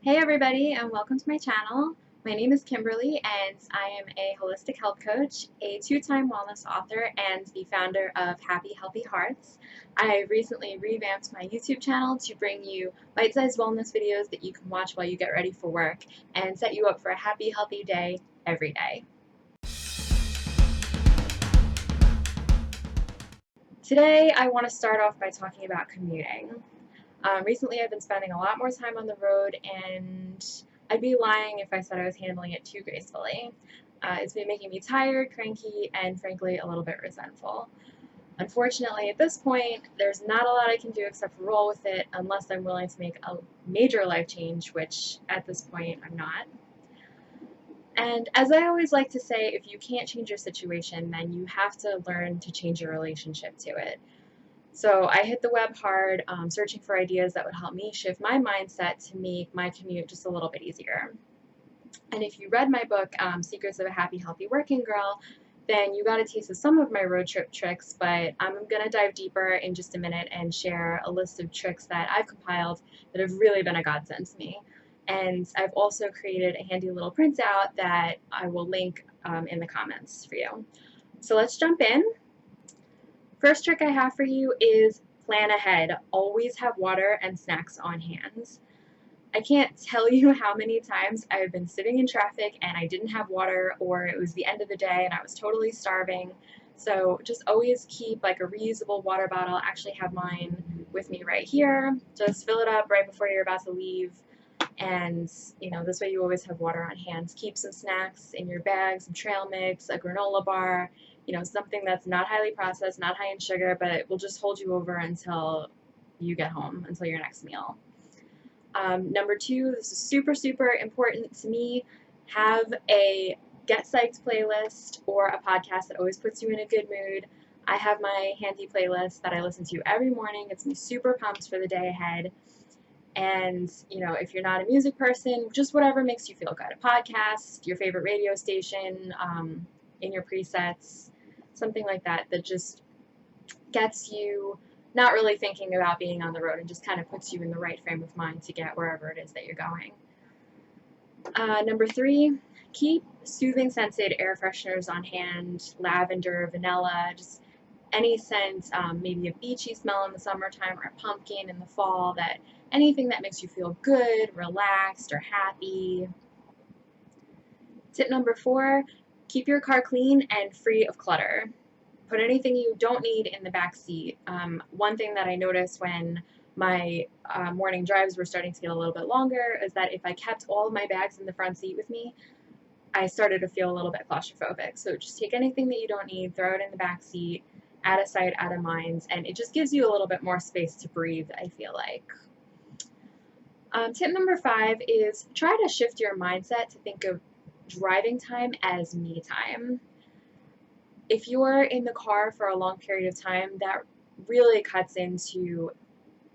Hey everybody, and welcome to my channel. My name is Kimberly and I am a holistic health coach, a two-time wellness author, and the founder of Happy Healthy Hearts. I recently revamped my YouTube channel to bring you bite-sized wellness videos that you can watch while you get ready for work and set you up for a happy, healthy day every day. Today I want to start off by talking about commuting. Recently I've been spending a lot more time on the road, and I'd be lying if I said I was handling it too gracefully. It's been making me tired, cranky, and frankly a little bit resentful. Unfortunately, at this point, there's not a lot I can do except for roll with it unless I'm willing to make a major life change, which at this point I'm not. And as I always like to say, if you can't change your situation, then you have to learn to change your relationship to it. So I hit the web hard, searching for ideas that would help me shift my mindset to make my commute just a little bit easier. And if you read my book, Secrets of a Happy, Healthy Working Girl, then you got a taste of some of my road trip tricks, but I'm going to dive deeper in just a minute and share a list of tricks that I've compiled that have really been a godsend to me. And I've also created a handy little printout that I will link in the comments for you. So let's jump in. First trick I have for you is plan ahead. Always have water and snacks on hand. I can't tell you how many times I've been sitting in traffic and I didn't have water, or it was the end of the day and I was totally starving. So just always keep like a reusable water bottle. I actually have mine with me right here. Just fill it up right before you're about to leave. And this way you always have water on hand. Keep some snacks in your bag, some trail mix, a granola bar, something that's not highly processed, not high in sugar, but it will just hold you over until you get home, until your next meal. Number two, this is super, super important to me. Have a Get Psyched playlist or a podcast that always puts you in a good mood. I have my handy playlist that I listen to every morning. Gets me super pumped for the day ahead. And, if you're not a music person, just whatever makes you feel good. A podcast, your favorite radio station, in your presets, something like that, that just gets you not really thinking about being on the road and just kind of puts you in the right frame of mind to get wherever it is that you're going. Number three, keep soothing scented air fresheners on hand, lavender, vanilla, just any scent, maybe a beachy smell in the summertime or a pumpkin in the fall, anything that makes you feel good, relaxed, or happy. Tip number four, keep your car clean and free of clutter. Put anything you don't need in the back seat. One thing that I noticed when my morning drives were starting to get a little bit longer is that if I kept all of my bags in the front seat with me, I started to feel a little bit claustrophobic. So just take anything that you don't need, throw it in the back seat, out of sight, out of mind, and it just gives you a little bit more space to breathe, I feel like. Tip number five is try to shift your mindset to think of driving time as me time. If you're in the car for a long period of time, that really cuts into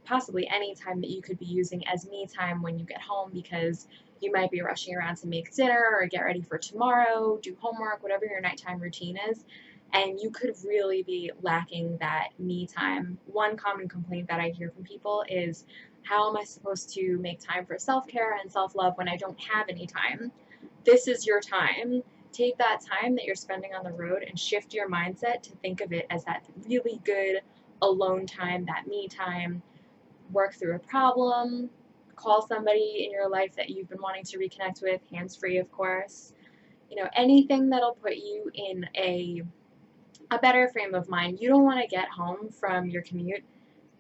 possibly any time that you could be using as me time when you get home, because you might be rushing around to make dinner or get ready for tomorrow, do homework, whatever your nighttime routine is, and you could really be lacking that me time. One common complaint that I hear from people is, how am I supposed to make time for self-care and self-love when I don't have any time? This is your time. Take that time that you're spending on the road and shift your mindset to think of it as that really good alone time, that me time. Work through a problem, call somebody in your life that you've been wanting to reconnect with, hands-free, of course. Anything that'll put you in a better frame of mind. You don't want to get home from your commute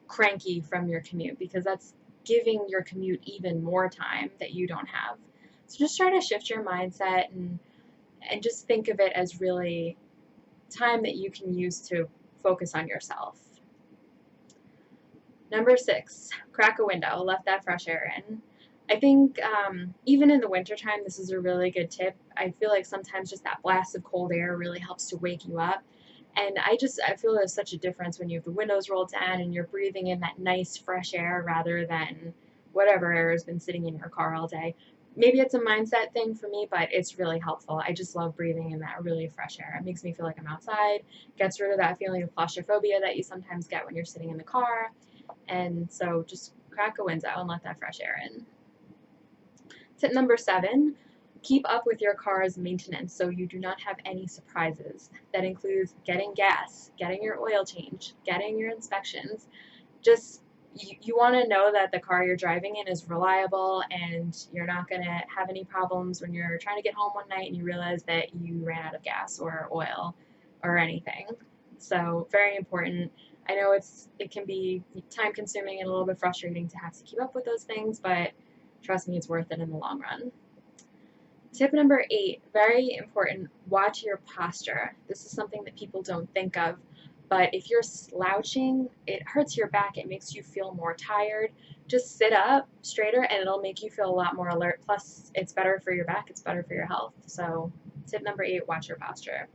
cranky from your commute, because that's giving your commute even more time that you don't have. So just try to shift your mindset and just think of it as really time that you can use to focus on yourself. Number six, crack a window, let that fresh air in. I think even in the wintertime, this is a really good tip. I feel like sometimes just that blast of cold air really helps to wake you up. And I feel there's such a difference when you have the windows rolled down and you're breathing in that nice fresh air rather than whatever air has been sitting in your car all day. Maybe it's a mindset thing for me, but it's really helpful. I just love breathing in that really fresh air. It makes me feel like I'm outside, gets rid of that feeling of claustrophobia that you sometimes get when you're sitting in the car. And so just crack a window and let that fresh air in. Tip number 7, keep up with your car's maintenance so you do not have any surprises. That includes getting gas, getting your oil change, getting your inspections. Just you want to know that the car you're driving in is reliable and you're not going to have any problems when you're trying to get home one night and you realize that you ran out of gas or oil or anything. So very important. I know it can be time consuming and a little bit frustrating to have to keep up with those things, but trust me, it's worth it in the long run. Tip number 8, very important, watch your posture. This is something that people don't think of, but if you're slouching, it hurts your back, it makes you feel more tired. Just sit up straighter and it'll make you feel a lot more alert. Plus, it's better for your back, it's better for your health. So, tip number 8, watch your posture.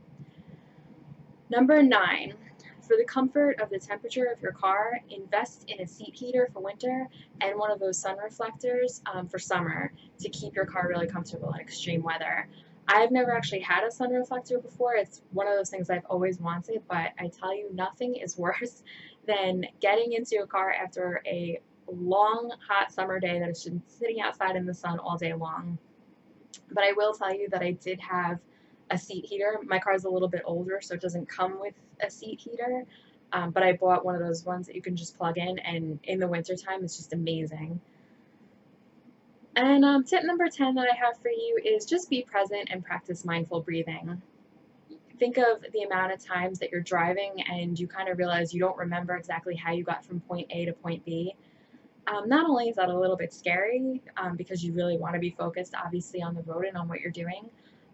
Number 9, for the comfort of the temperature of your car, invest in a seat heater for winter and one of those sun reflectors for summer to keep your car really comfortable in extreme weather. I've never actually had a sun reflector before. It's one of those things I've always wanted, but I tell you, nothing is worse than getting into a car after a long, hot summer day that has been sitting outside in the sun all day long. But I will tell you that I did have a seat heater. My car's a little bit older, so it doesn't come with a seat heater. But I bought one of those ones that you can just plug in the wintertime, it's just amazing. And tip number 10 that I have for you is just be present and practice mindful breathing. Think of the amount of times that you're driving and you kind of realize you don't remember exactly how you got from point A to point B. Not only is that a little bit scary because you really want to be focused, obviously, on the road and on what you're doing,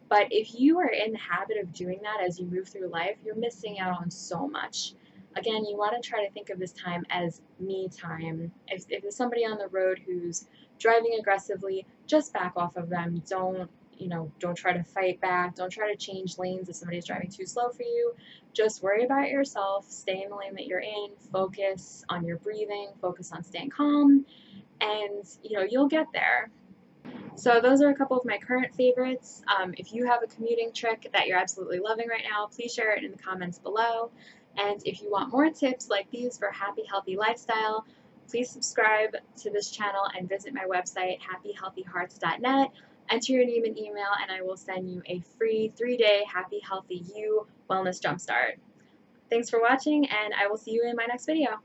but if you are in the habit of doing that as you move through life, you're missing out on so much. Again, you want to try to think of this time as me time. If there's somebody on the road who's driving aggressively, just back off of them. Don't try to fight back. Don't try to change lanes if somebody's driving too slow for you. Just worry about yourself. Stay in the lane that you're in. Focus on your breathing. Focus on staying calm, and you'll get there. So those are a couple of my current favorites. If you have a commuting trick that you're absolutely loving right now, please share it in the comments below. And if you want more tips like these for happy, healthy lifestyle, please subscribe to this channel and visit my website, happyhealthyhearts.net. Enter your name and email, and I will send you a free 3-day Happy Healthy You Wellness Jumpstart. Thanks for watching, and I will see you in my next video.